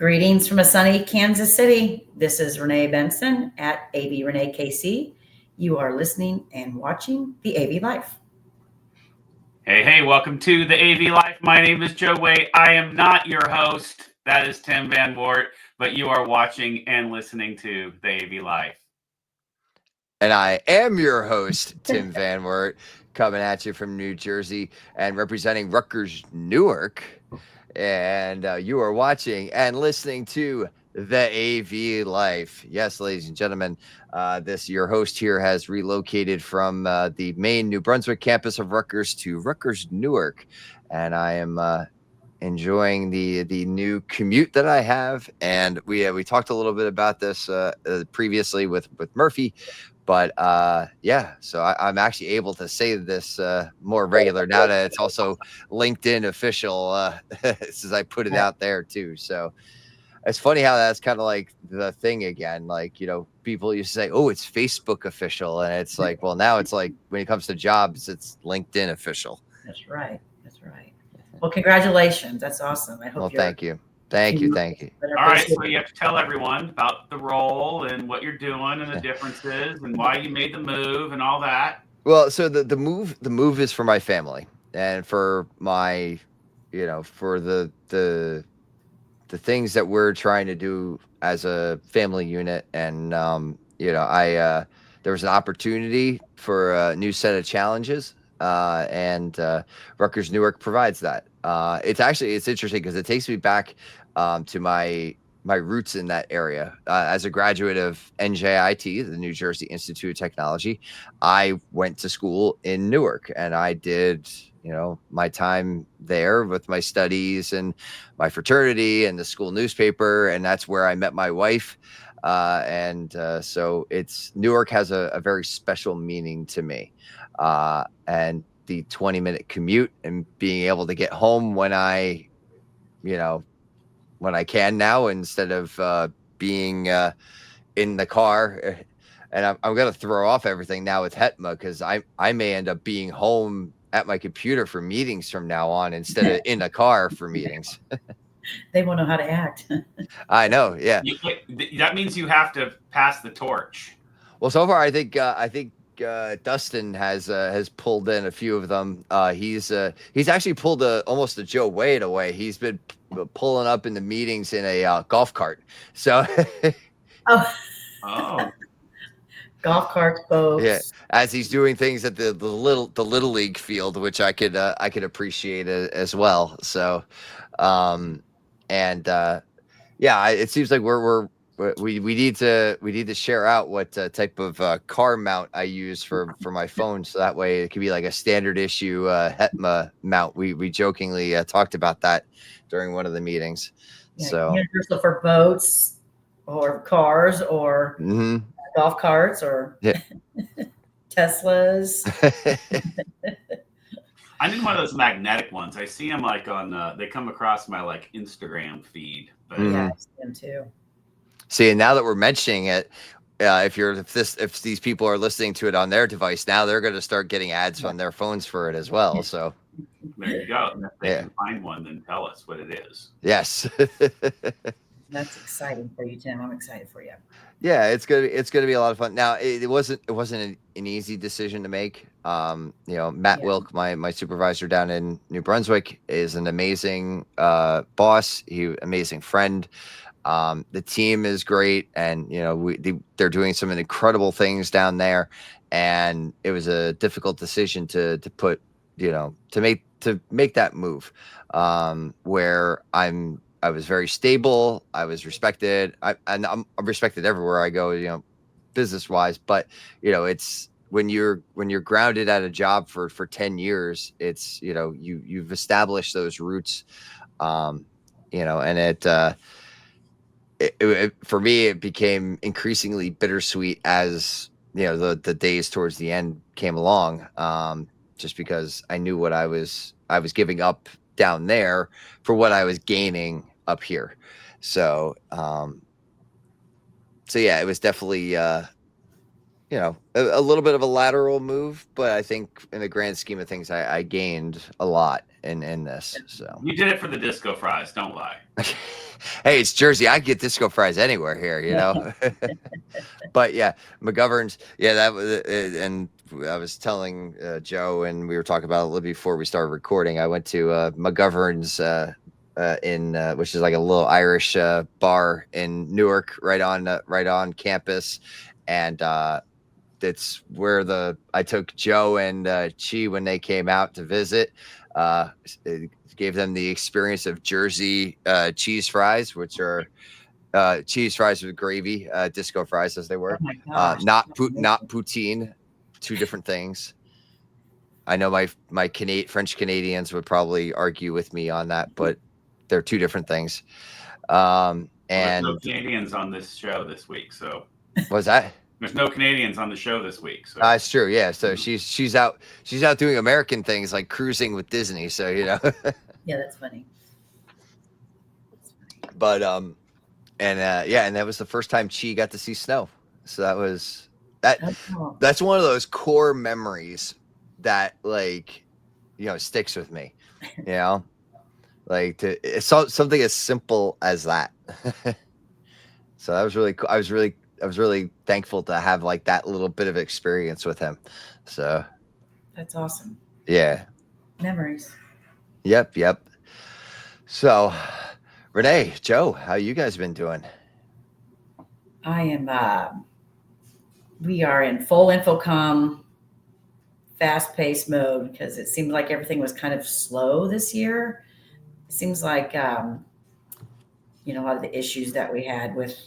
Greetings from a sunny Kansas City. This is Renee Benson at AV Renee KC. You are listening and watching the AV Life. Hey, welcome to the AV Life. My name is Joe Way. I am not your host. That is Tim Van Woeart, but you are watching and listening to the AV Life. And I am your host, Tim Van Woeart, coming at you from New Jersey and representing Rutgers Newark. And you are watching and listening to the AV Life. Yes, ladies and gentlemen, your host here has relocated from the main New Brunswick campus of Rutgers to Rutgers Newark. And I am enjoying the new commute that I have. And we talked a little bit about this previously with Murphy. But so I'm actually able to say this more regular now that it's also LinkedIn official since I put it out there too. So it's funny how that's kind of like the thing again. Like, people used to say, oh, it's Facebook official. And it's like, well, now it's like when it comes to jobs, it's LinkedIn official. That's right. Well, congratulations. That's awesome. I hope thank you. Thank you. All right, so you have to tell everyone about the role and what you're doing and the differences and why you made the move and all that. Well, so the move is for my family and for my, for the things that we're trying to do as a family unit. And, there was an opportunity for a new set of challenges. And Rutgers Newark provides that. It's interesting because it takes me back to my roots in that area. As a graduate of NJIT, the New Jersey Institute of Technology, I went to school in Newark and I did, my time there with my studies and my fraternity and the school newspaper. And that's where I met my wife. So Newark has a very special meaning to me. And the 20-minute commute and being able to get home when I can now instead of being in the car. And I'm going to throw off everything now with HETMA because I may end up being home at my computer for meetings from now on instead of in a car for meetings. They won't know how to act. I know. Yeah. That means you have to pass the torch. Well, so far, I think Dustin has pulled in a few of them. He's actually pulled almost a Joe Wade away. He's been pulling up in the meetings in a golf cart. So, oh, golf cart folks. Yeah, as he's doing things at the little league field, which I could appreciate as well. So, it seems like we need to share out what type of car mount I use for my phone, so that way it could be like a standard issue HETMA mount. We jokingly talked about that during one of the meetings. Yeah, so universal for boats or cars or golf carts or Teslas. I need one of those magnetic ones. I see them like they come across my like Instagram feed. But yeah, I see them too. See, and now that we're mentioning it, if these people are listening to it on their device, now they're going to start getting ads on their phones for it as well. So there you go. And if they can find one, then tell us what it is. Yes. That's exciting for you, Tim. I'm excited for you. Yeah, it's gonna be a lot of fun. Now, it wasn't an easy decision to make. Matt Wilk, my supervisor down in New Brunswick, is an amazing boss. Amazing friend. The team is great, and they're doing some incredible things down there. And it was a difficult decision to make that move, where I was very stable. I was respected. I'm respected everywhere I go, business wise. But it's when you're grounded at a job for 10 years, it's you've established those roots, and it for me it became increasingly bittersweet as the days towards the end came along. Just because I knew what I was giving up down there for what I was gaining up here. So, it was definitely a little bit of a lateral move, but I think in the grand scheme of things, I gained a lot in this. So You did it for the disco fries. Don't lie. hey, it's Jersey. I get disco fries anywhere here, But yeah, McGovern's. Yeah, that was. And I was telling Joe, and we were talking about it a little before we started recording. I went to McGovern's in which is like a little Irish bar in Newark, right on campus, and that's where I took Joe and Chi when they came out to visit. It gave them the experience of Jersey cheese fries, which are cheese fries with gravy, disco fries as they were. Oh my gosh. Not poutine, two different things. I know my French Canadians would probably argue with me on that, but they're two different things. And there's no Canadians on this show this week, so what's that? There's no Canadians on the show this week. So it's true, yeah. So she's out doing American things like cruising with Disney. So Yeah, that's funny. But and that was the first time Chi got to see snow. So that was that. Oh. That's one of those core memories that sticks with me. Like it's something as simple as that. So that was really cool. I was really thankful to have like that little bit of experience with him. So that's awesome. Yeah. Memories. Yep. So Renee, Joe, how you guys been doing? I am we are in full InfoComm fast-paced mode because it seemed like everything was kind of slow this year. It seems like a lot of the issues that we had with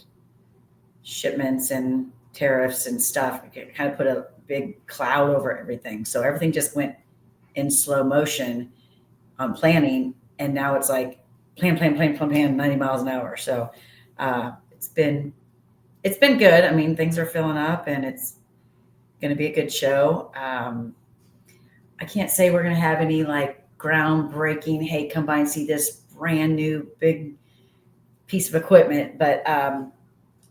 shipments and tariffs and stuff kind of put a big cloud over everything. So everything just went in slow motion on planning. And now it's like plan 90 miles an hour. So it's been good. I mean, things are filling up and it's going to be a good show. I can't say we're going to have any like groundbreaking, hey, come by and see this brand new big piece of equipment, but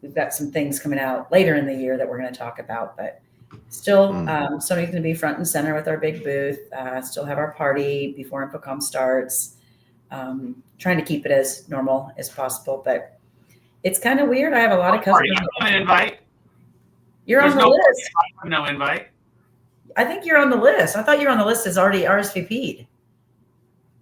we've got some things coming out later in the year that we're going to talk about, but still somebody's going to be front and center with our big booth, still have our party before InfoComm starts, trying to keep it as normal as possible, but it's kind of weird. I have a lot of customers. An invite. You're on the list. No invite. I think you're on the list. I thought you were on the list as already RSVP'd.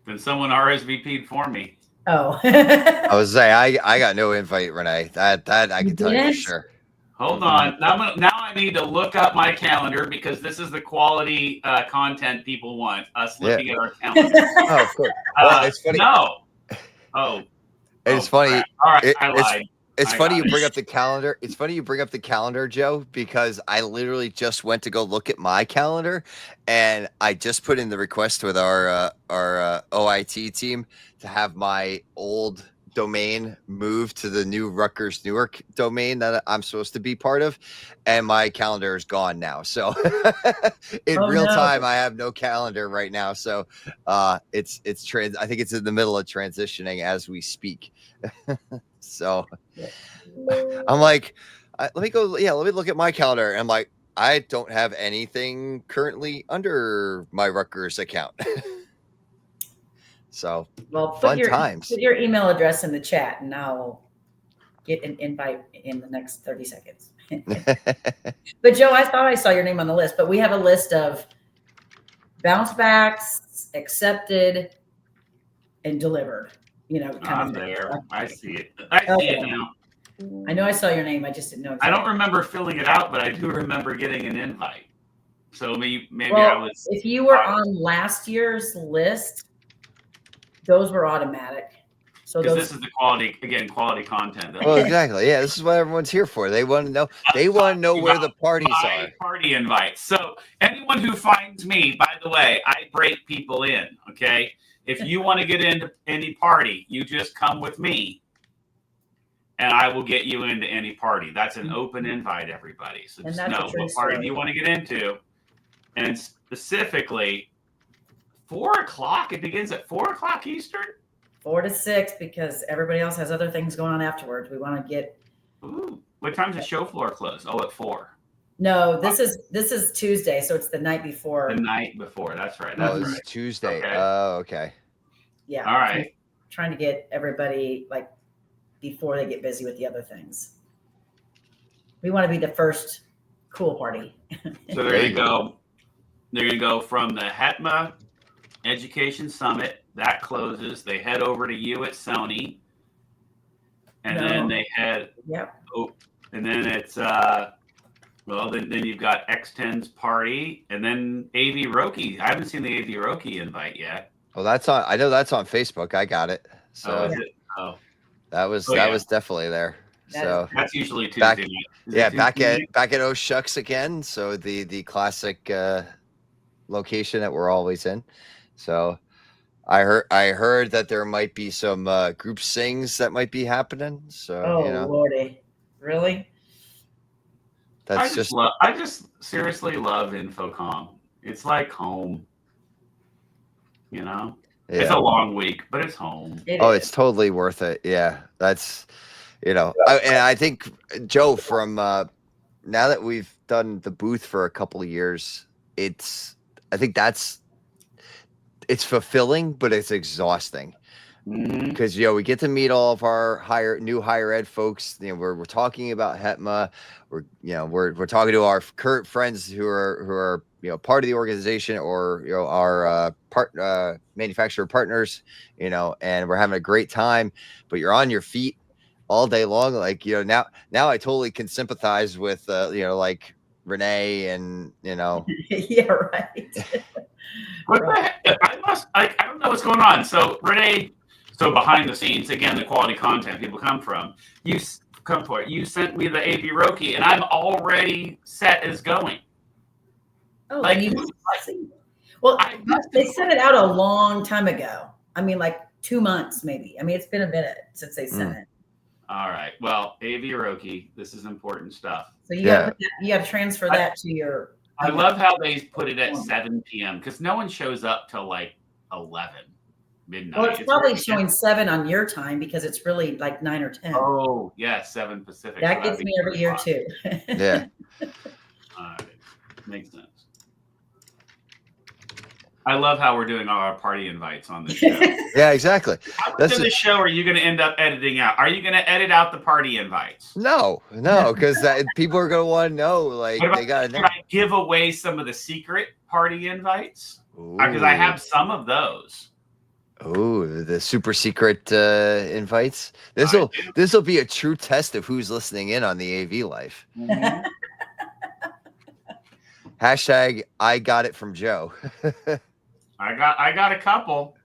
Then someone RSVP'd for me. Oh. I was saying I got no invite, Renee. That I can tell you for sure. Hold on. Now I need to look up my calendar because this is the quality content people want. Us looking at our calendar. Oh, of course. Well, it's funny. No. Oh. It's funny. Crap. All right, I lied. It's funny you bring up the calendar. It's funny you bring up the calendar, Joe, because I literally just went to go look at my calendar, and I just put in the request with our OIT team to have my old domain moved to the new Rutgers Newark domain that I'm supposed to be part of, and my calendar is gone now. So in real time, I have no calendar right now. So it's I think it's in the middle of transitioning as we speak. So I'm like, let me look at my calendar. And I'm like, I don't have anything currently under my Rutgers account. So put your email address in the chat and I'll get an invite in the next 30 seconds. But Joe, I thought I saw your name on the list, but we have a list of bounce backs, accepted, and delivered. I'm there. I see it. I see it now. I know I saw your name. I just didn't know. Exactly. I don't remember filling it out, but I do remember getting an invite. So maybe I was. If you were on last year's list, those were automatic. So this is the quality content. Well, exactly. Yeah, this is what everyone's here for. They want to know. They want to know where the parties are. Party invites. So anyone who finds me, by the way, I break people in. Okay. If you want to get into any party, you just come with me and I will get you into any party. That's an open invite, everybody. So just know what party do you want to get into. And specifically, 4:00. It begins at 4:00 Eastern? 4 to 6 because everybody else has other things going on afterwards. We want to get. Ooh, what time does the show floor close? Oh, at 4. No, this is Tuesday, so it's the night before. The night before. That's right. Oh, That's it's right. Tuesday. Okay. Oh, okay. Yeah. All right. Trying to get everybody like before they get busy with the other things. We want to be the first cool party. So they're gonna go. They're gonna go from the HETMA Education Summit that closes. They head over to you at Sony, and then they head. Yep. Oh, and then it's then you've got X10's party, and then AV Roki. I haven't seen the AV Roki invite yet. Well, that's on. I know that's on Facebook. I got it. So is it? Oh, that was definitely there. So that's usually Tuesday night. Back at Oh Shucks again. So the classic location that we're always in. So I heard that there might be some group sings that might be happening. So Lordy, really? I just seriously love InfoComm. It's like home. It's a long week, but it's home. It's totally worth it. Yeah, that's and I think Joe, from now that we've done the booth for a couple of years, it's fulfilling, but it's exhausting. Because we get to meet all of our higher ed folks. We're talking about HETMA. We're talking to our current friends who are part of the organization, or our manufacturer partners. And we're having a great time. But you're on your feet all day long. Like now I totally can sympathize with like Renee and Yeah, right. What the heck? I don't know what's going on. So Renee. So behind the scenes, again, the quality content people come from. You come for it. You sent me the AV Roki, and I'm already set as going. Oh, well, they sent it out a long time ago. I mean, like 2 months, maybe. I mean, it's been a minute since they sent it. All right. Well, AV Roki, this is important stuff. So you got to transfer that to your. I love how they put it at 7 p.m. because no one shows up till like 11. Midnight. Well, it's probably showing 7 on your time because it's really like 9 or 10. Oh, yeah, 7 Pacific. That gets me every year too. Yeah. All right. Makes sense. I love how we're doing all our party invites on this show. Yeah, exactly. How much of the show are you going to end up editing out? Are you going to edit out the party invites? No, because people are going to want to know. Like, they got to know. Should I give away some of the secret party invites? Because I have some of those. Oh, the super secret invites. This will be a true test of who's listening in on the AV life. Mm-hmm. Hashtag I got it from Joe. I got a couple.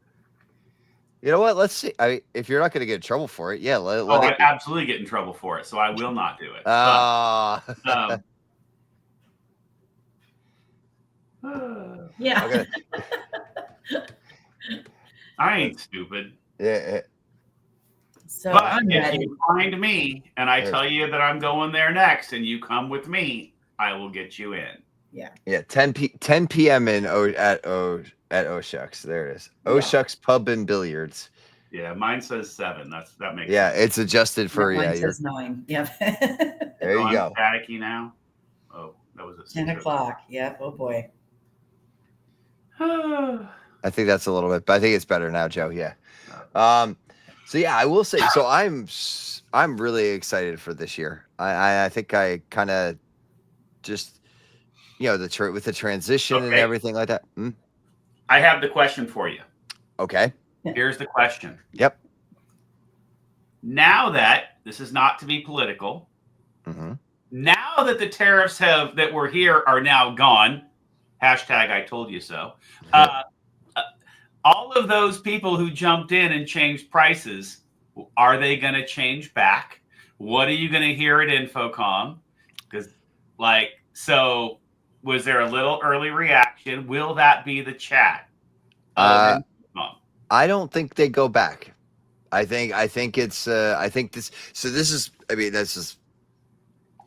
You know what? Let's see. If you're not going to get in trouble for it, yeah. I'd absolutely get in trouble for it, so I will not do it. Yeah. I ain't stupid. Yeah. So but if you find me and I tell you that I'm going there next and you come with me, I will get you in. Yeah. Yeah. 10 p.m. at Oh Shucks. There it is. Oh Shucks Pub and Billiards. Yeah, mine says 7. That makes sense. It's adjusted for mine says 9. Yeah. There you go. Staticky now. Oh, that was 10 o'clock. Yep. Oh boy. I think that's a little bit, but I think it's better now, Joe. Yeah. So yeah, I will say. So I'm really excited for this year. I think I kind of just with the transition and everything like that. I have the question for you. Okay. Here's the question. Yep. Now that this is not to be political, now that the tariffs that were here are now gone, hashtag I told you so. All of those people who jumped in and changed prices, are they going to change back? What are you going to hear at InfoComm? Because, was there a little early reaction? Will that be the chat? I don't think they go back. I think it's. I think this. So this is. I mean, this is.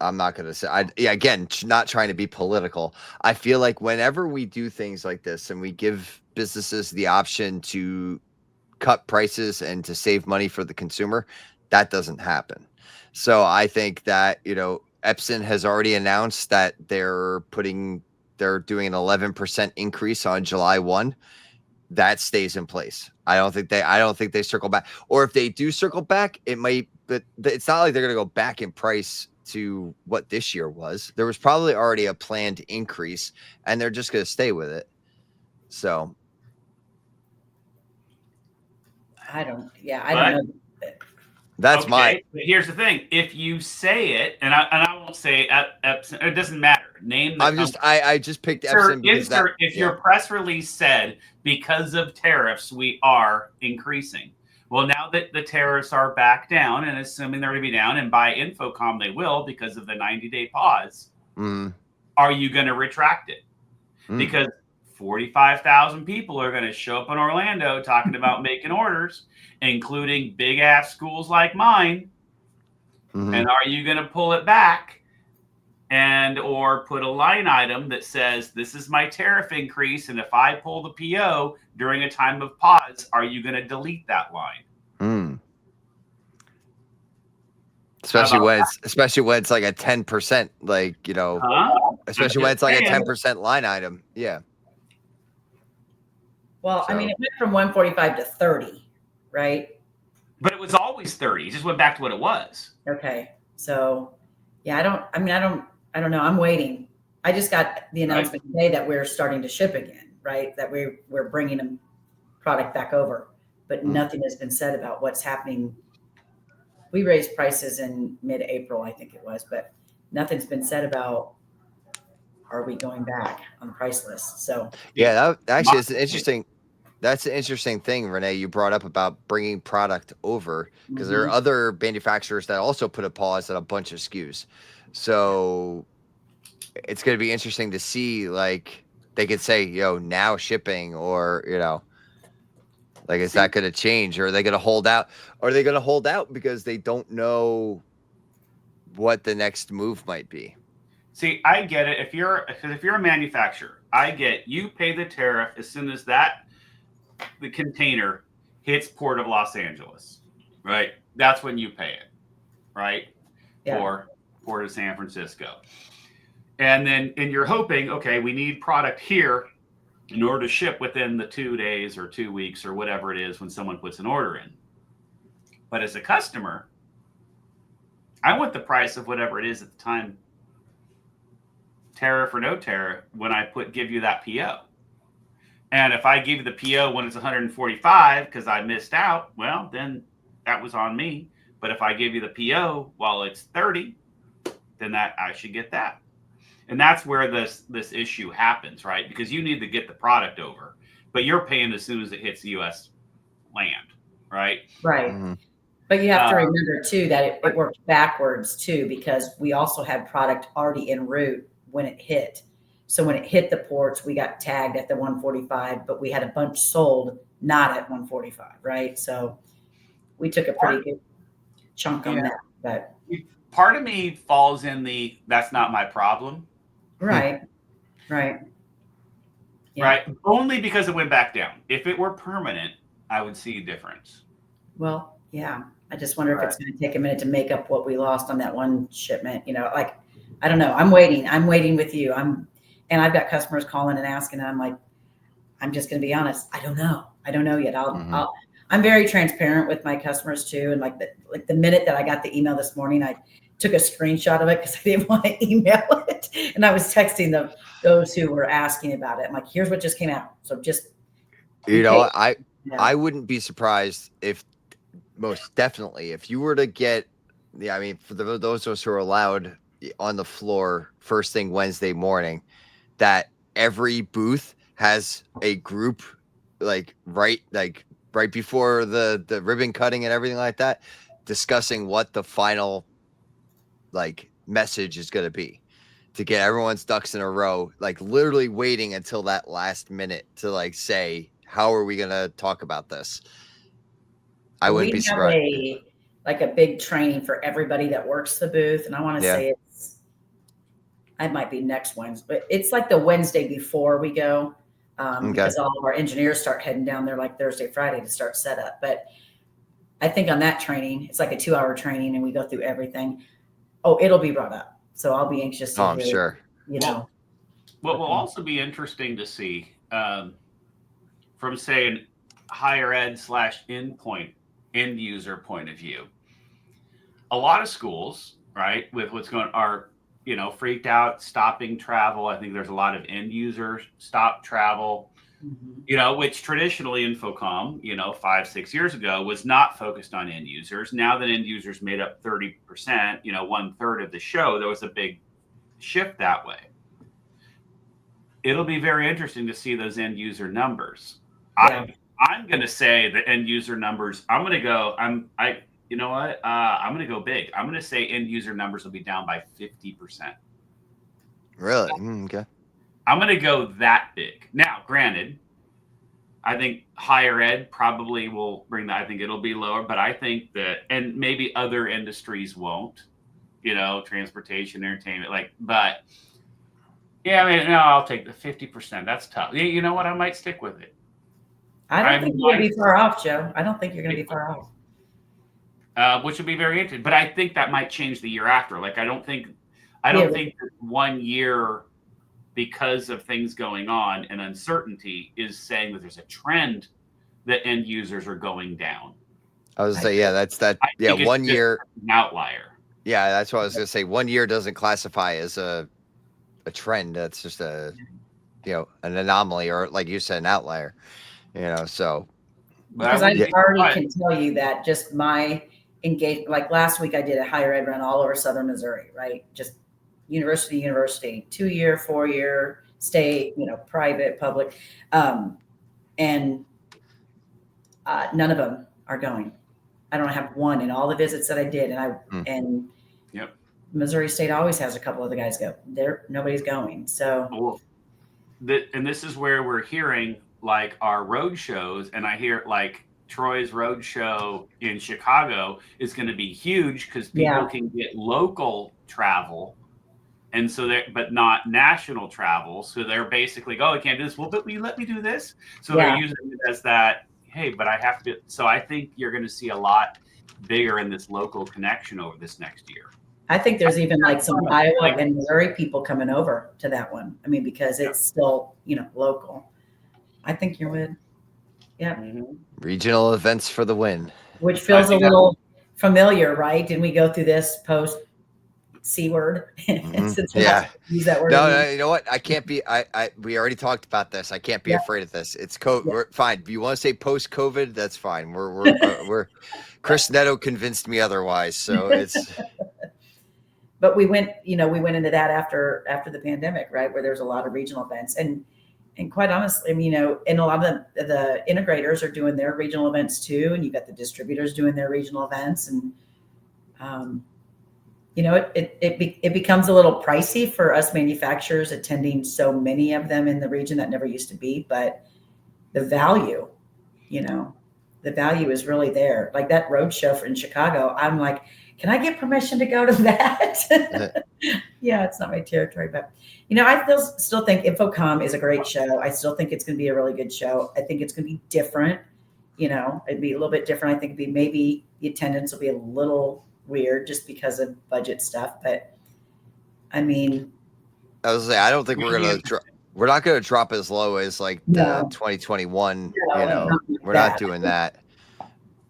I'm not going to say. Again, not trying to be political. I feel like whenever we do things like this and we give businesses the option to cut prices and to save money for the consumer, that doesn't happen. So I think that Epson has already announced that they're doing an 11% increase on July 1. That stays in place. I don't think they circle back. Or if they do circle back, it might, but it's not like they're going to go back in price to what this year was. There was probably already a planned increase, and they're just going to stay with it. So I don't know. That's okay, but here's the thing: if you say it, and I won't say Epson, it doesn't matter. Name the company. I just picked Epson because if your press release said because of tariffs we are increasing. Well, now that the tariffs are back down, and assuming they're going to be down, and by InfoComm they will because of the 90-day pause, are you going to retract it? Because 45,000 people are going to show up in Orlando talking about making orders, including big ass schools like mine. And are you going to pull it back or put a line item that says, this is my tariff increase, and if I pull the PO during a time of pause, are you going to delete that line? Especially when it's like a 10%, like, you know, especially when it's like a 10% line item. Yeah. Well, I mean, it went from 145 to 30, right? But it was always 30. It just went back to what it was. Okay. So, yeah, I don't know. I'm waiting. I just got the announcement today that we're starting to ship again, right? That we're bringing them product back over, but nothing has been said about what's happening. We raised prices in mid-April, I think it was, but nothing's been said about, are we going back on the price list? So yeah, that actually is interesting. That's an interesting thing, Renee, you brought up about bringing product over, because there are other manufacturers that also put a pause on a bunch of SKUs. So it's going to be interesting to see, like, they could say, now shipping, or, like, is that going to change? Or are they going to hold out? Or are they going to hold out because they don't know what the next move might be? See, I get it. If you're a manufacturer, I get you pay the tariff as soon as the container hits Port of Los Angeles, right? That's when you pay it, right? Yeah. Or Port of San Francisco. And you're hoping, okay, we need product here in order to ship within the 2 days or 2 weeks or whatever it is when someone puts an order in. But as a customer, I want the price of whatever it is at the time, tariff or no tariff, when I give you that PO. And if I give you the PO when it's 145 because I missed out, well, then that was on me. But if I give you the PO while it's 30, then that I should get that. And that's where this issue happens, right? Because you need to get the product over, but you're paying as soon as it hits U.S. land, right? Right. But you have to remember, too, that it worked backwards, too, because we also had product already en route when it hit. So when it hit the ports, we got tagged at the 145, but we had a bunch sold not at 145, right? So we took a pretty good chunk on that. But part of me falls in that's not my problem. Right. Right. Yeah. Right. Only because it went back down. If it were permanent, I would see a difference. Well, yeah. I just wonder if it's going to take a minute to make up what we lost on that one shipment. Like, I don't know. I'm waiting with you. And I've got customers calling and asking, and I'm like, I'm just going to be honest. I don't know yet. I'm very transparent with my customers too. And like the minute that I got the email this morning, I took a screenshot of it because I didn't want to email it. And I was texting those who were asking about it. I'm like, here's what just came out. So just, I wouldn't be surprised if you were to get, for those of us who are allowed on the floor first thing Wednesday morning, that every booth has a group right before the ribbon cutting and everything like that, discussing what the final message is going to be, to get everyone's ducks in a row, literally waiting until that last minute to say, how are we going to talk about this? I wouldn't be surprised. A big training for everybody that works the booth. And I want to say it might be next Wednesday, but it's like the Wednesday before we go, because all of our engineers start heading down there Thursday, Friday to start setup. But I think on that training, it's like a 2-hour training and we go through everything. Oh, it'll be brought up. So I'll be anxious to Oh, I'm hear, sure. you know. What will also be interesting to see from, say, an higher ed / end user point of view, a lot of schools, right, with what's going are, freaked out, stopping travel. I think there's a lot of end users stop travel, which traditionally InfoComm, 5-6 years ago was not focused on end users. Now that end users made up 30%, 1/3 of the show, there was a big shift that way. It'll be very interesting to see those end user numbers. Yeah. I'm going to say the end user numbers. I'm going to go. You know what? I'm going to go big. I'm going to say end user numbers will be down by 50%. Really? Okay. I'm going to go that big. Now, granted, I think higher ed probably will bring that. I think it'll be lower, but I think that, and maybe other industries won't. Transportation, entertainment, but. Yeah, no, I'll take the 50%. That's tough. You know what? I might stick with it. I don't think you're going to be far off, Joe. I don't think you're going to be far off. Which would be very interesting. But I think that might change the year after. I don't think that 1 year, because of things going on and uncertainty, is saying that there's a trend that end users are going down. I was going to say, yeah, that's that. Yeah, 1 year. An outlier. Yeah, that's what I was going to say. 1 year doesn't classify as a trend. That's just an anomaly, or like you said, an outlier. So because I already can tell you that just my engagement, like last week I did a higher ed run all over Southern Missouri, right? Just university, 2-year, 4-year, state, private, public. And none of them are going. I don't have one in all the visits that I did. And yep. Missouri State always has a couple of the guys go. Nobody's going. So, and this is where we're hearing our road shows, and I hear Troy's road show in Chicago is going to be huge because people can get local travel, and so but not national travel. So they're basically, I can't do this. Well, but will you let me do this? So they're using it as that. Hey, but I have to. So I think you're going to see a lot bigger in this local connection over this next year. I think there's even some Iowa and Missouri people coming over to that one. I mean, because it's still, local. I think you're with, regional events for the win. Which feels a little familiar, right? Didn't we go through this post C word? Since use that word. No, you know what? I can't be. We already talked about this. I can't be afraid of this. It's COVID. Fine. If you want to say post COVID, that's fine. We're Chris Netto convinced me otherwise. So it's. But we went into that after the pandemic, right? Where there's a lot of regional events, and quite honestly, and a lot of the integrators are doing their regional events too, and you've got the distributors doing their regional events, and it becomes a little pricey for us manufacturers attending so many of them in the region that never used to be, but the value, the value is really there. Like that road show in Chicago, I'm like, can I get permission to go to that? Yeah, it's not my territory, but I still think InfoComm is a great show. I still think it's going to be a really good show. I think it's going to be different. It'd be a little bit different. I think maybe the attendance will be a little weird just because of budget stuff. But I mean, I was saying, I don't think we're not going to drop as low as the 2021. We're not doing that.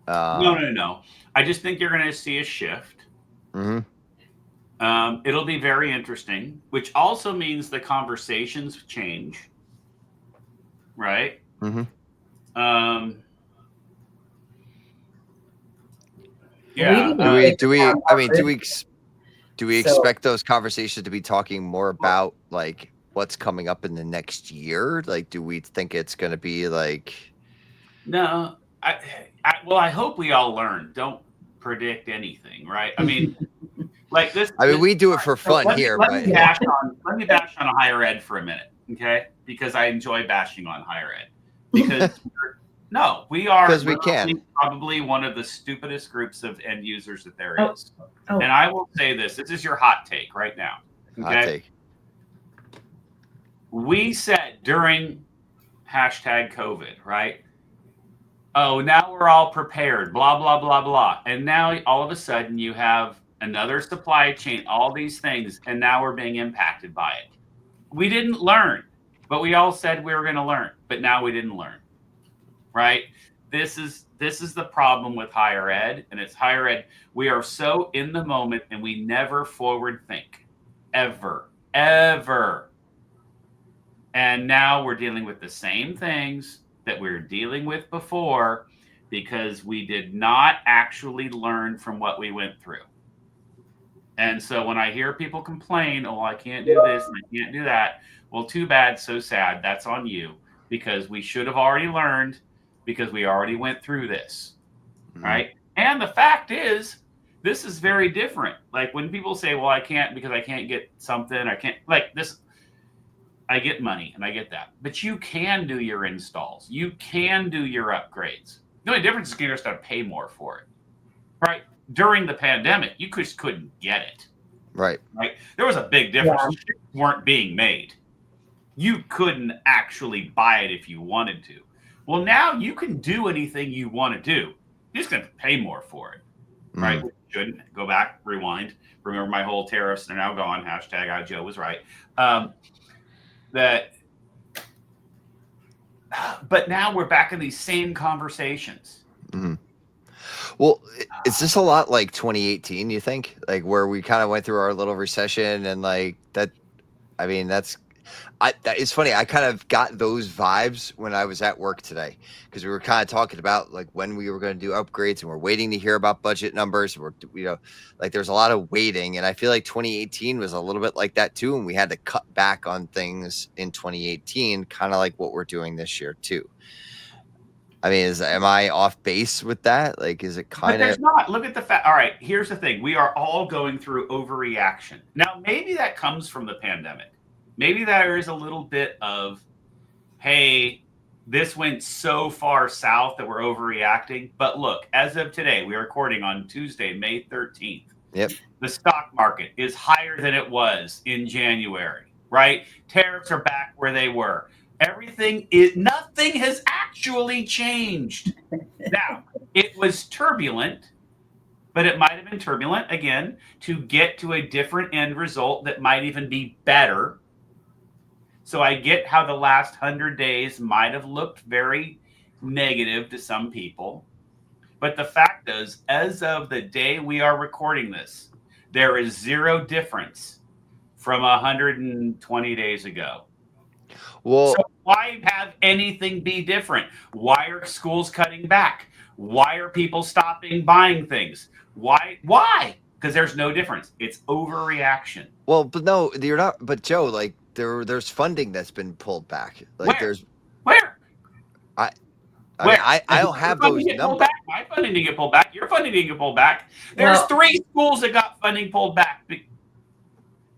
No. I just think you're going to see a shift. Mm-hmm. It'll be very interesting, which also means the conversations change, right? Mm-hmm. Do we expect those conversations to be talking more about what's coming up in the next year? Do we think it's going to be No, I hope we all learn. Don't predict anything, right? I mean, this. I mean, we do it for fun here. Let me bash on higher ed for a minute, okay? Because I enjoy bashing on higher ed. Because we are because we can probably one of the stupidest groups of end users that there is. And I will say this: this is your hot take right now. Okay? Hot take. We said during #COVID, right? Oh, now we're all prepared, blah, blah, blah, blah. And now all of a sudden you have another supply chain, all these things, and now we're being impacted by it. We didn't learn, but we all said we were going to learn, but now we didn't learn, right? This is the problem with higher ed, and it's higher ed. We are so in the moment, and we never forward think, ever. And now we're dealing with the same things that we were dealing with before because we did not actually learn from what we went through. And so when I hear people complain, oh, I can't do this, and I can't do that. Well, too bad, so sad. That's on you, because we should have already learned, because we already went through this, right? And the fact is, this is very different. Like when people say, well, I can't because I can't get something, I can't, like this, I get money and I get that. But you can do your installs. You can do your upgrades. The only difference is you're just going to pay more for it, right? During the pandemic, you just couldn't get it. Right. There was a big difference. Yeah. Ships weren't being made. You couldn't actually buy it if you wanted to. Well, now you can do anything you want to do. You're just going to pay more for it, right? Shouldn't go back, rewind. Remember my whole tariffs, they're now gone. # Joe was right. But now we're back in these same conversations. Well, is this a lot like 2018, you think? Like where we kind of went through our little recession and like that? I mean, it's funny. I kind of got those vibes when I was at work today because we were kind of talking about like when we were going to do upgrades and we're waiting to hear about budget numbers. Like there's a lot of waiting, and I feel like 2018 was a little bit like that too. And we had to cut back on things in 2018, kind of like what we're doing this year too. I mean, am I off base with that? Like, is it kind of? But there's not. Look at the fact. All right, here's the thing. We are all going through overreaction. Now, maybe that comes from the pandemic. Maybe there is a little bit of, hey, this went so far south that we're overreacting. But look, as of today, we are recording on Tuesday, May 13th. Yep. The stock market is higher than it was in January, right? Tariffs are back where they were. Nothing has actually changed. Now, it was turbulent, but it might have been turbulent, again, to get to a different end result that might even be better. So I get how the last 100 days might have looked very negative to some people. But the fact is, as of the day we are recording this, there is zero difference from 120 days ago. Well, so why have anything be different? Why are schools cutting back? Why are people stopping buying things? Why? Because there's no difference. It's overreaction. Well, but no, you're not. But Joe, like there's funding that's been pulled back. Like where? I don't have those numbers. My funding didn't get pulled back. Your funding didn't get pulled back. There's 3 schools that got funding pulled back,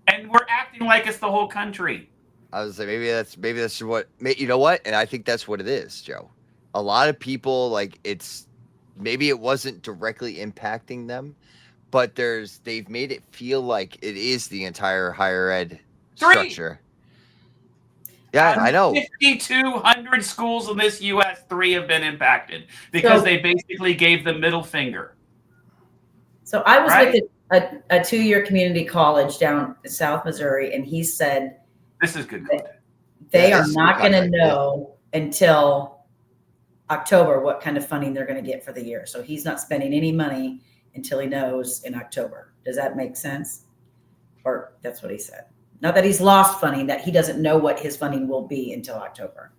and we're acting like it's the whole country. I was like, maybe that's what, you know what? And I think that's what it is, Joe. A lot of people, like, maybe it wasn't directly impacting them, but they've made it feel like it is the entire higher ed structure. Yeah, I know. 5,200 schools in this U.S., 3 have been impacted because they basically gave the middle finger. So I was with a 2-year community college down in South Missouri, and he said, this is good content. They are not going to know until October what kind of funding they're going to get for the year. So he's not spending any money until he knows in October. Does that make sense? Or that's what he said. Not that he's lost funding, that he doesn't know what his funding will be until October.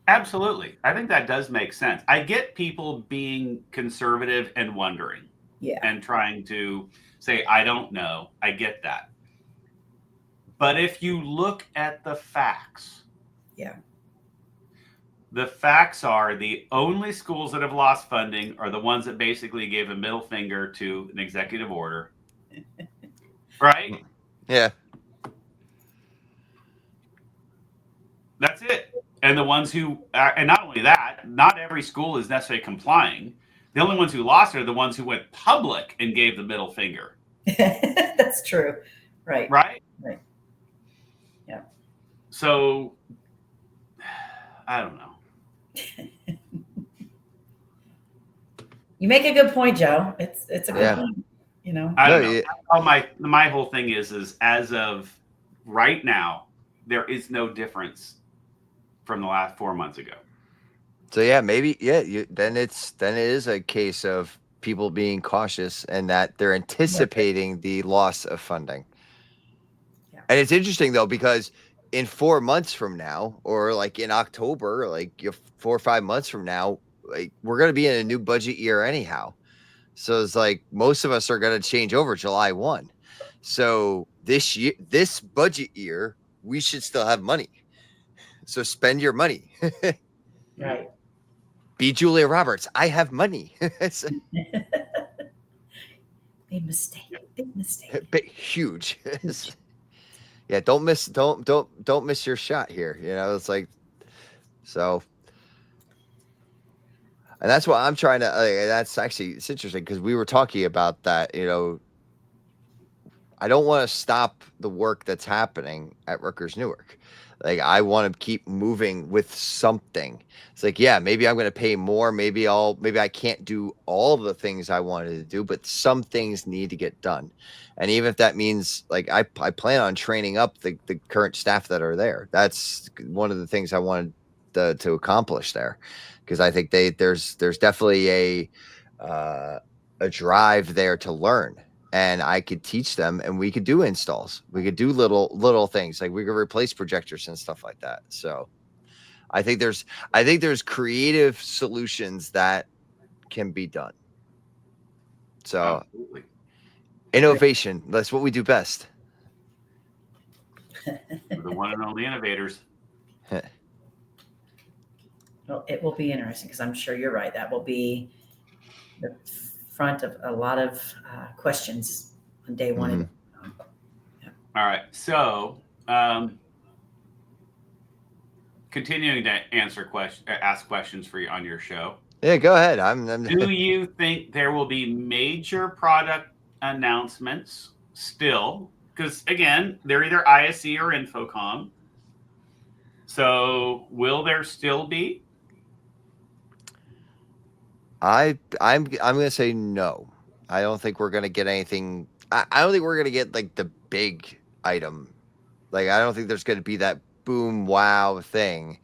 Absolutely. I think that does make sense. I get people being conservative and wondering. Yeah. And trying to say, I don't know. I get that. But if you look at the facts, the facts are the only schools that have lost funding are the ones that basically gave a middle finger to an executive order. Right? Yeah. That's it. And the ones who, and not only that, not every school is necessarily complying. The only ones who lost are the ones who went public and gave the middle finger. That's true. Right. Right? Right. Yeah. So, I don't know. You make a good point, Joe. It's a good point. You know, I don't No, know. yeah. All my whole thing is as of right now, there is no difference from the last 4 months ago. So yeah, maybe then it is a case of people being cautious and that they're anticipating the loss of funding. Yeah. And it's interesting though because in 4 months from now, or like in October, like 4 or 5 months from now, like we're going to be in a new budget year anyhow. So it's like most of us are going to change over July 1. So this budget year, we should still have money. So spend your money. Right. Be Julia Roberts. I have money. It's Big mistake. Big mistake. huge. Huge. Yeah, don't miss your shot here. You know, it's like so. And that's what I'm trying to. That's actually it's interesting because we were talking about that. You know, I don't want to stop the work that's happening at Rutgers Newark. Like I want to keep moving with something. It's like, yeah, maybe I'm going to pay more. Maybe I can't do all of the things I wanted to do, but some things need to get done. And even if that means like I plan on training up the current staff that are there. That's one of the things I wanted to accomplish there. Because I think there's definitely a drive there to learn, and I could teach them, and we could do installs. We could do little things like we could replace projectors and stuff like that. So I think there's creative solutions that can be done. So Absolutely. innovation, that's what we do best. We're the one and only innovators. Well, it will be interesting because I'm sure you're right. That will be the front of a lot of questions on day one. Mhm. All right. So, continuing to ask questions for you on your show. Yeah, go ahead. Do you think there will be major product announcements still? Because again, they're either ISE or InfoComm. So, will there still be? I'm going to say no. I don't think we're going to get anything. I don't think we're going to get like the big item. Like I don't think there's going to be that boom wow thing.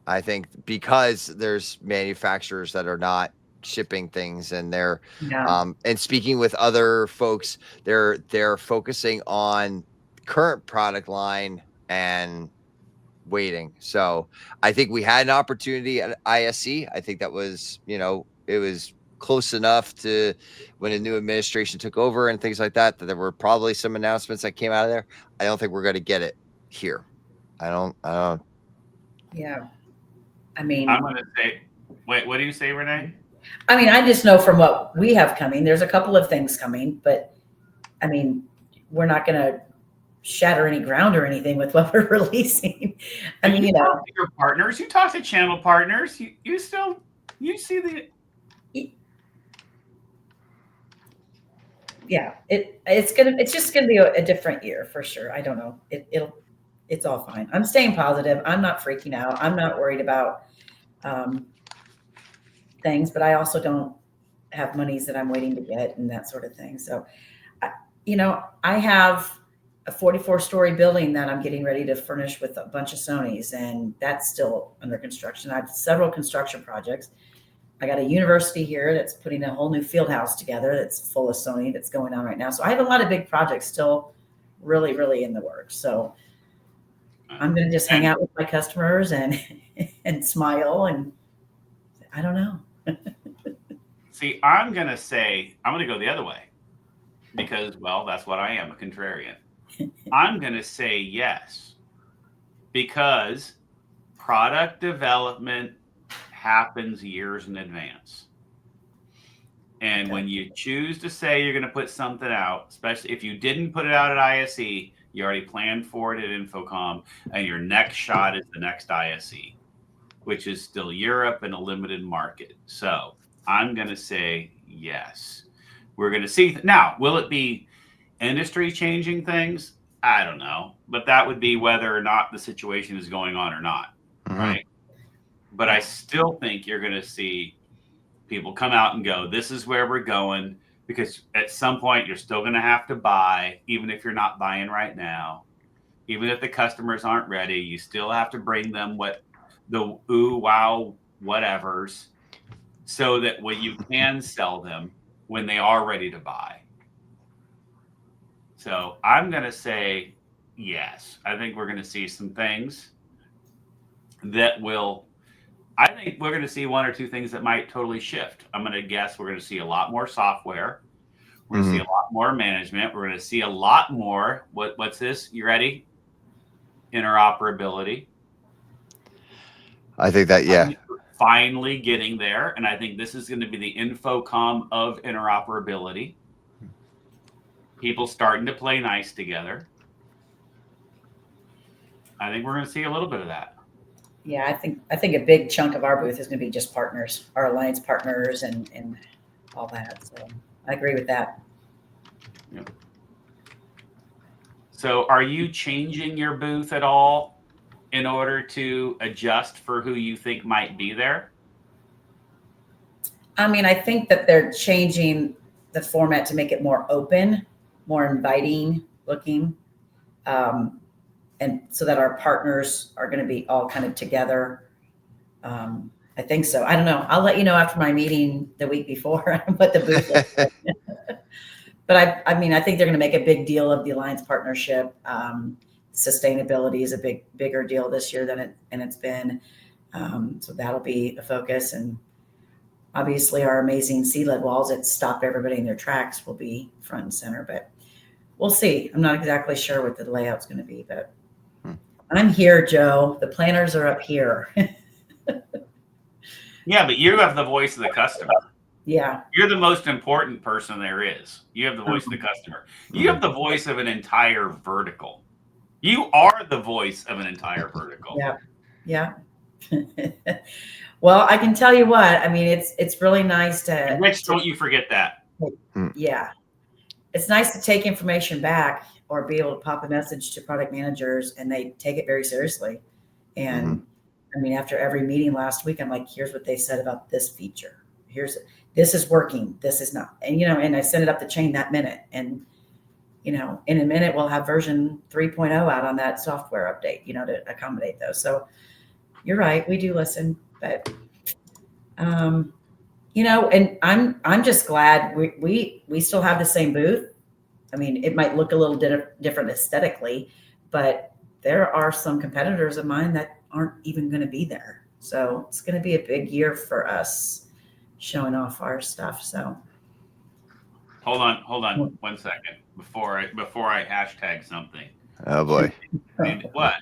I think because there's manufacturers that are not shipping things, and they're Yeah. and speaking with other folks, they're focusing on current product line and waiting. So I think we had an opportunity at ISC. I think that was, it was close enough to when a new administration took over and things like that, that there were probably some announcements that came out of there. I don't think we're going to get it here. I don't. Yeah. I mean, I'm going to say, wait, what do you say, Renee? I just know from what we have coming, there's a couple of things coming, but I mean, we're not going to shatter any ground or anything with what we're releasing. I mean, you talk to your partners, you talk to channel partners, you see the. Yeah, it's just gonna be a different year for sure. I don't know. It's all fine. I'm staying positive. I'm not freaking out. I'm not worried about things, but I also don't have monies that I'm waiting to get and that sort of thing. So, I have a 44-story building that I'm getting ready to furnish with a bunch of Sonys, and that's still under construction. I have several construction projects. I got a university here that's putting a whole new field house together that's full of Sony that's going on right now. So I have a lot of big projects still really, really in the works. So I'm going to just hang out with my customers and and smile, and I don't know. See, I'm going to go the other way because, well, that's what I am, a contrarian. I'm going to say yes because product development happens years in advance. And when you choose to say you're going to put something out, especially if you didn't put it out at ISE, you already planned for it at InfoComm, and your next shot is the next ISE, which is still Europe and a limited market. So I'm going to say yes. We're going to see. Now, will it be industry changing things? I don't know. But that would be whether or not the situation is going on or not. Mhm. Right. But I still think you're going to see people come out and go, this is where we're going. because at some point you're still going to have to buy, even if you're not buying right now. Even if the customers aren't ready, you still have to bring them what the ooh, wow, whatevers, so that when you can sell them when they are ready to buy. So I'm going to say yes. I think we're going to see some things that will, I think we're going to see one or two things that might totally shift. I'm going to guess we're going to see a lot more software. We're going to see a lot more management. We're going to see a lot more. What's this? You ready? Interoperability. I think that, yeah. Finally getting there. And I think this is going to be the InfoComm of interoperability. People starting to play nice together. I think we're going to see a little bit of that. Yeah, I think a big chunk of our booth is going to be just partners, our alliance partners and all that. So I agree with that. Yeah. So are you changing your booth at all in order to adjust for who you think might be there? I mean, I think that they're changing the format to make it more open, more inviting looking. And so that our partners are going to be all kind of together. I think so. I don't know. I'll let you know after my meeting the week before what the booth looks like. But I mean, I think they're going to make a big deal of the alliance partnership. Sustainability is a bigger deal this year than it's been. So that'll be a focus. And obviously our amazing sea-led walls that stop everybody in their tracks will be front and center, but we'll see. I'm not exactly sure what the layout's going to be, but I'm here, Joe. The planners are up here. Yeah, but you have the voice of the customer. Yeah. You're the most important person there is. You have the voice of the customer. You have the voice of an entire vertical. You are the voice of an entire vertical. Yeah. Yeah. Well, I can tell you what, I mean, it's really nice to. Rich, don't you forget that. Yeah. It's nice to take information back or be able to pop a message to product managers and they take it very seriously. And I mean, after every meeting last week, I'm like, here's what they said about this feature. This is working. This is not. And, and I send it up the chain that minute. And, in a minute, we'll have version 3.0 out on that software update, to accommodate those. So you're right. We do listen, but, and I'm just glad we still have the same booth. I mean, it might look a little different aesthetically, but there are some competitors of mine that aren't even going to be there. So it's going to be a big year for us showing off our stuff. So hold on 1 second before I hashtag something. Oh boy. What?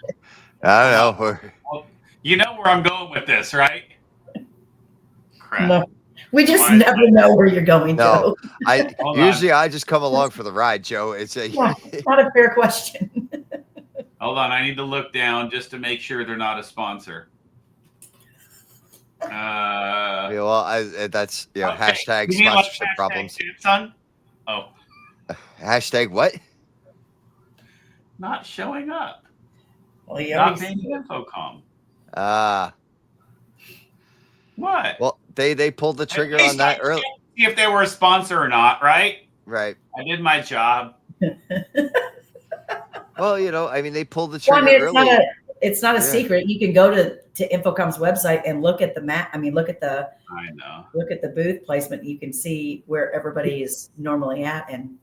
I don't know. Well, you know where I'm going with this, right? Crap. No, we just never know where you're going, No, Joe. I just come along for the ride, Joe. It's not a fair question. Hold on, I need to look down just to make sure they're not a sponsor. That's okay. hashtag sponsorship problems. Samsung? Oh, hashtag what? Not showing up. Well, you not being InfoComm. What? Well, they pulled the trigger on that early. See if they were a sponsor or not, right? Right. I did my job. Well, I mean, they pulled the trigger early. It's not a secret. You can go to InfoComm's website and look at the map. I mean, look at the booth placement. You can see where everybody is normally at. And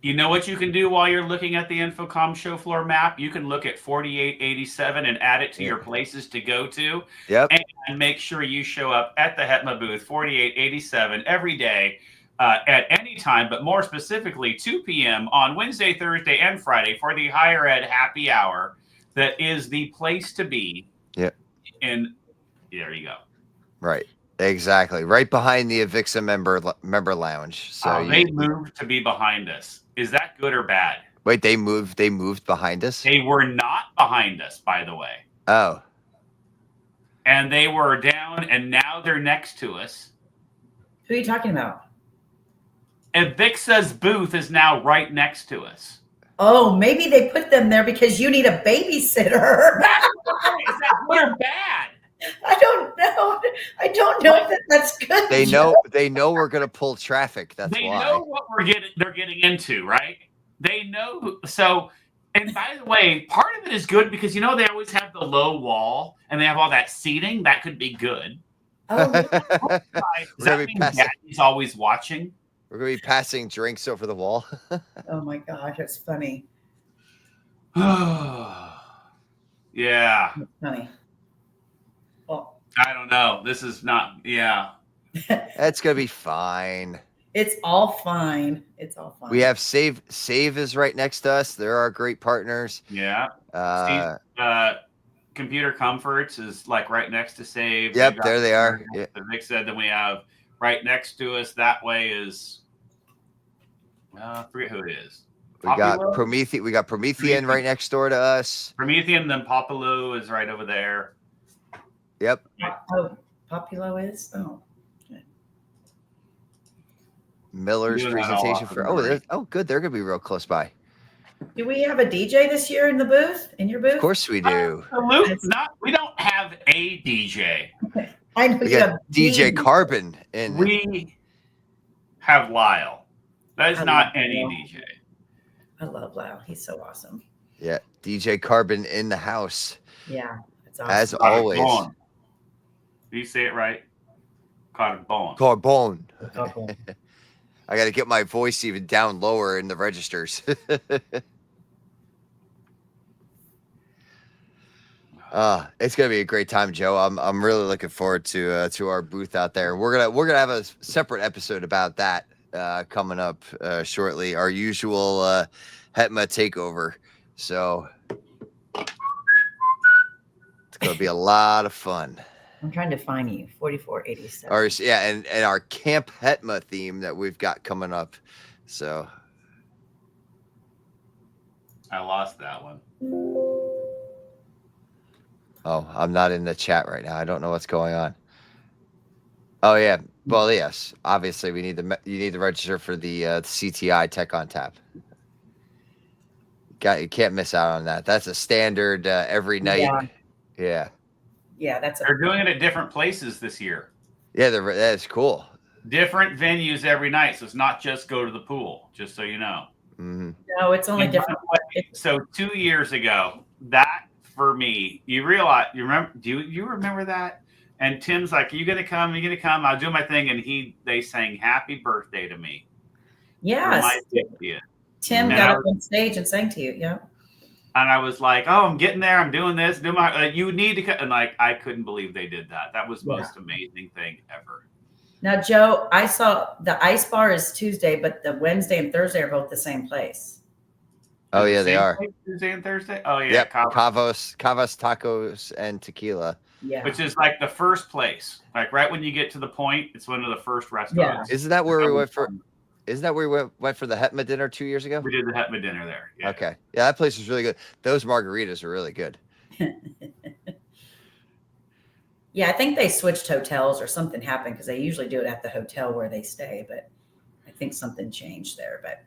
you know what you can do while you're looking at the InfoComm show floor map? You can look at 4887 and add it to your places to go to. Yep. And make sure you show up at the HETMA booth 4887 every day at any time, but more specifically 2 p.m. on Wednesday, Thursday, and Friday for the higher ed happy hour. That is the place to be. Yeah. And there you go. Right. Exactly. Right behind the Avixa member lounge. So they moved to be behind us. Is that good or bad? Wait, they moved behind us? They were not behind us, by the way. Oh. And they were down and now they're next to us. Who are you talking about? Avixa's booth is now right next to us. Oh, maybe they put them there because you need a babysitter. Is that good or bad? I don't know. I don't know if that's good. They Joe. know we're gonna pull traffic. That's They why. know what they're getting into, right? They know. So, and by the way, part of it is good because they always have the low wall and they have all that seating. That could be good. Oh, yeah. Does We're that gonna be mean passing. Daddy's always watching? We're gonna be passing drinks over the wall. Oh my gosh, that's funny. Yeah. That's funny. Well, I don't know. This is not. Yeah. That's gonna be fine. it's all fine. It's all fine. We have Save is right next to us. They're our great partners. Yeah. Computer Comforts is like right next to Save. Yep, there they are. Yeah. Nick said then we have right next to us that way is I forget who it is. We got Promethean. We got Promethean right next door to us. Promethean, then Popolo is right over there. Yep. Oh, Populo is? Oh. Miller's presentation for good. They're gonna be real close by. Do we have a DJ this year in the booth? In your booth? Of course we do. Absolutely not. We don't have a DJ. I know We you got have DJ Carbon in. We have Lyle. That is I not love any Lyle. DJ. I love Lyle. He's so awesome. Yeah, DJ Carbon in the house. Yeah, it's awesome. As always. Carbon. Do you say it right? Carbon. Carbon. Awesome. I got to get my voice even down lower in the registers. It's gonna be a great time, Joe. I'm really looking forward to our booth out there. We're gonna have a separate episode about that coming up shortly. Our usual HETMA takeover. So it's gonna be a lot of fun. I'm trying to find you. 4487. And our Camp HETMA theme that we've got coming up. So I lost that one. Oh, I'm not in the chat right now. I don't know what's going on. Oh yeah. Well, yes. Obviously, you need to register for the CTI Tech on Tap. You can't miss out on that. That's a standard every night. Yeah. Yeah, They're doing it at different places this year. Yeah, that's cool. Different venues every night, so it's not just go to the pool. Just so you know. Mm-hmm. No, it's only different. So 2 years ago, that for me, you remember? Do you remember that? And Tim's like, "Are you gonna come? Are you gonna come?" I'll do my thing, and they sang "Happy Birthday" to me. Yes. Tim got up on stage and sang to you. Yeah. And I was like, "Oh, I'm getting there. I'm doing this. Do my. You need to." And I couldn't believe they did that. That was the most amazing thing ever. Now, Joe, I saw the Ice Bar is Tuesday, but the Wednesday and Thursday are both the same place. Oh yeah, they are. Tuesday and Thursday. Oh yeah. Yep. Cavos, Tacos, and Tequila. Yeah. Which is like the first place. Like right when you get to the point, it's one of the first restaurants. Yeah. Isn't that where we went for? Isn't that where we went for the HETMA dinner 2 years ago? We did the HETMA dinner there. Yeah. Okay. Yeah, that place was really good. Those margaritas are really good. Yeah, I think they switched hotels or something happened because they usually do it at the hotel where they stay, but I think something changed there. But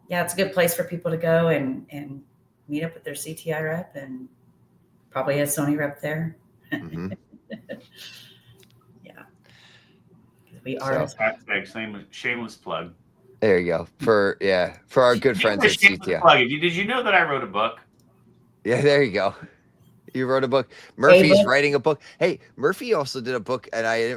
yeah, it's a good place for people to go and meet up with their CTI rep and probably a Sony rep there. Mm-hmm. Yeah. We are. Shameless plug. There you go. For our good friends at CTI. Did you know that I wrote a book? Yeah, there you go. You wrote a book. Murphy's writing a book. Hey, Murphy also did a book, and I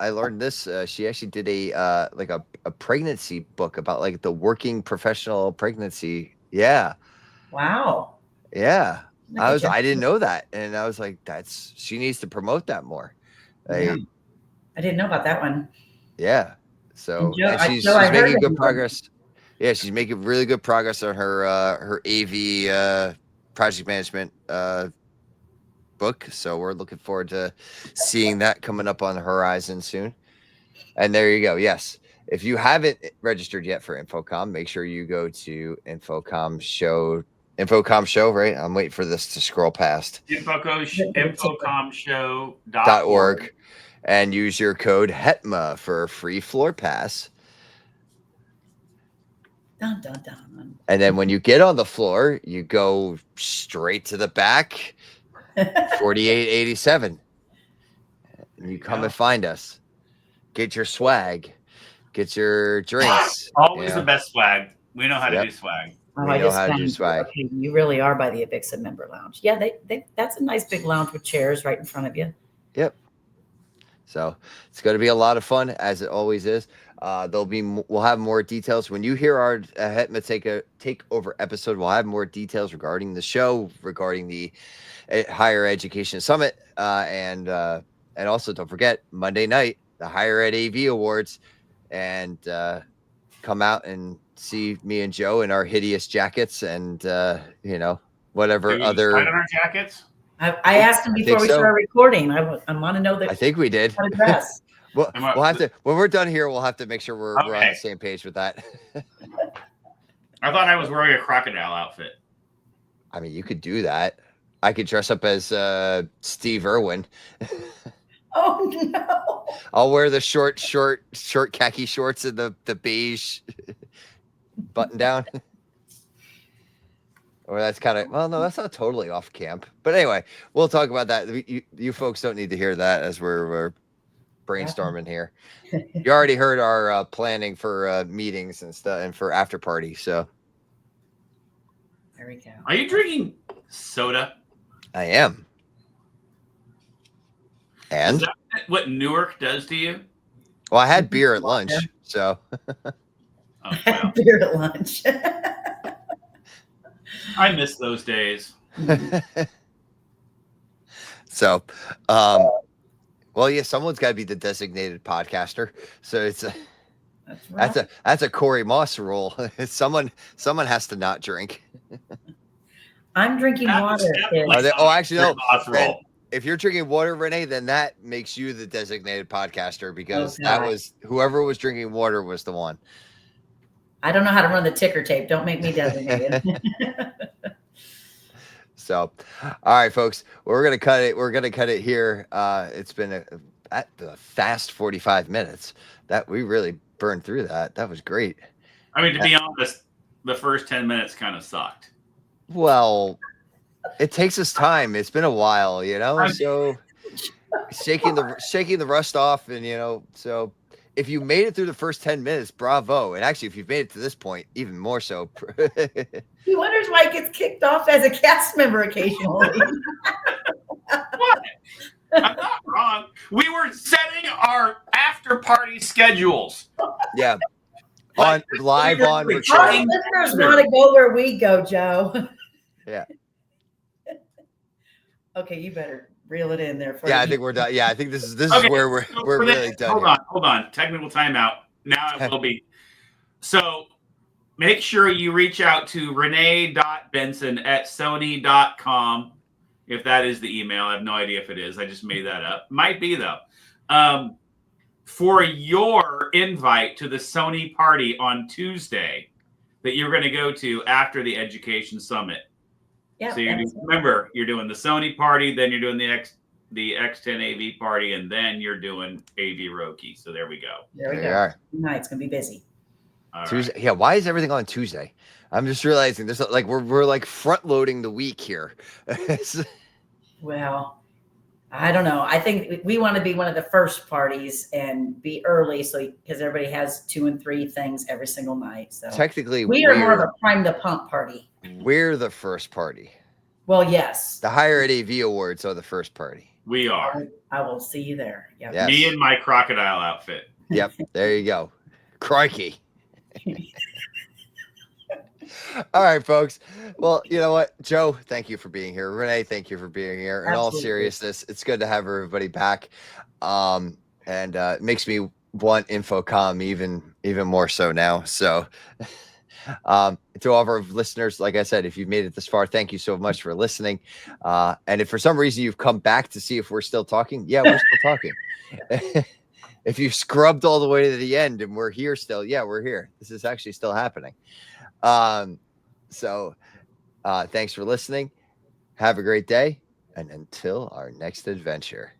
learned this. She actually did a pregnancy book about like the working professional pregnancy. Yeah. Wow. Yeah. I didn't know that, and I was like, she needs to promote that more. Yeah. I didn't know about that one. Yeah. So she's making good progress. Yeah, she's making really good progress on her AV project management book. So we're looking forward to seeing that coming up on the horizon soon. And there you go. Yes. If you haven't registered yet for InfoComm, make sure you go to InfoComm show, right? I'm waiting for this to scroll past. InfoCommshow.org and use your code HETMA for a free floor pass. Dun, dun, dun. And then when you get on the floor, you go straight to the back 4887. And you come and find us. Get your swag. Get your drinks. Always the best swag. We know how to do swag. We know how to do swag. Okay, you really are by the Abixa member lounge. Yeah, that's a nice big lounge with chairs right in front of you. Yep. So it's going to be a lot of fun, as it always is. We'll have more details when you hear our HETMA takeover episode. We'll have more details regarding the show, regarding the Higher Education Summit, and also don't forget Monday night the Higher Ed AV Awards, and come out and see me and Joe in our hideous jackets and whatever other. On our jackets. I asked him before we started recording. I want to know that. I think we did. Dress. We'll have to, when we're done here, we'll have to make sure we're on the same page with that. I thought I was wearing a crocodile outfit. I mean, you could do that. I could dress up as Steve Irwin. Oh no! I'll wear the short khaki shorts and the beige button down. Or that's kind of, well, no, that's not totally off camp. But anyway, we'll talk about that. You folks don't need to hear that as we're brainstorming here. You already heard our planning for meetings and stuff and for after party. So there we go. Are you drinking soda? I am. And is that what Newark does to you? Well, I had beer at lunch, so. Beer at lunch. I miss those days. So, well, yeah, someone's got to be the designated podcaster. So it's that's a Corey Moss rule. someone has to not drink. I'm drinking water. Actually, no. If you're drinking water, Renee, then that makes you the designated podcaster because that was whoever was drinking water was the one. I don't know how to run the ticker tape. Don't make me designated. So, all right, folks, we're gonna cut it. We're gonna cut it here. It's been a fast 45 minutes. That we really burned through that. That was great. I mean, to be honest, the first 10 minutes kind of sucked. Well, it takes us time. It's been a while, so shaking the rust off, and so if you made it through the first 10 minutes, bravo. And actually, if you've made it to this point, even more so. He wonders why he gets kicked off as a cast member occasionally. What? I'm not wrong. We were setting our after party schedules. Yeah. Live on recording. Listeners want to go where we go, Joe. Yeah. Okay, you better reel it in there. I think we're done. Yeah, I think this is where we're really done. Hold on. Technical timeout. Now it will be. So make sure you reach out to renee.benson@sony.com if that is the email. I have no idea if it is. I just made that up. Might be, though. For your invite to the Sony party on Tuesday that you're going to go to after the Education Summit. Yeah, so remember, you're doing the Sony party, then you're doing the X10 AV party, and then you're doing AV Roki. So there we go. There we go. Tonight's going to be busy. Tuesday. Right. Yeah, why is everything on Tuesday? I'm just realizing there's we're like front loading the week here. Well, I don't know. I think we want to be one of the first parties and be early, because everybody has 2 and 3 things every single night. So technically, we are more of a prime the pump party. We're the first party. Well, yes. The Higher Ed AV Awards are the first party. We are. I will see you there. Yep. Yes. Me in my crocodile outfit. Yep. There you go. Crikey. All right, folks. Well, you know what, Joe, thank you for being here. Renee, thank you for being here. In all seriousness, it's good to have everybody back. And it makes me want InfoComm even more so now. So to all of our listeners, like I said, if you've made it this far, thank you so much for listening. And if for some reason you've come back to see if we're still talking, yeah, we're still talking. If you scrubbed all the way to the end and we're here still, yeah, we're here. This is actually still happening. So thanks for listening. Have a great day. And until our next adventure.